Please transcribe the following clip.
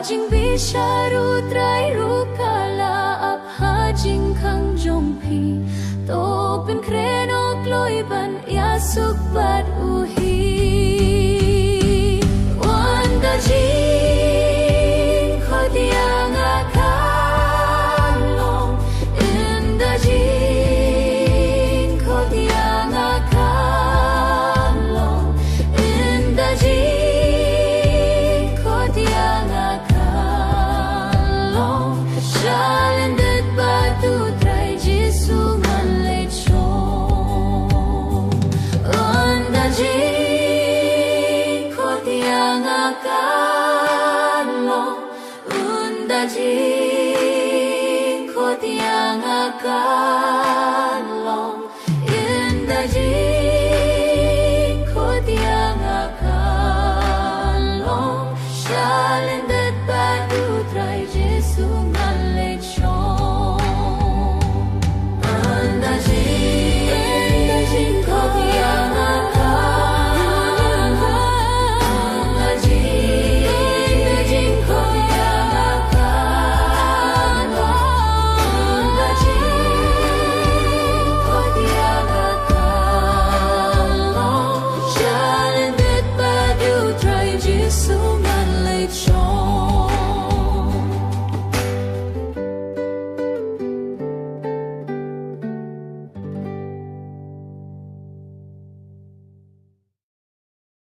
hajing bisharu trai rukala ap hajing khang jongpi to pin kreno kloi ban yasuk bad uhi wanda jing khodiang akalong inda jing khodiang akalong inda jing khodiang akalong shalendet batu trai jisu man lechong inda jing khodiang akalong inda jing khodiang akalong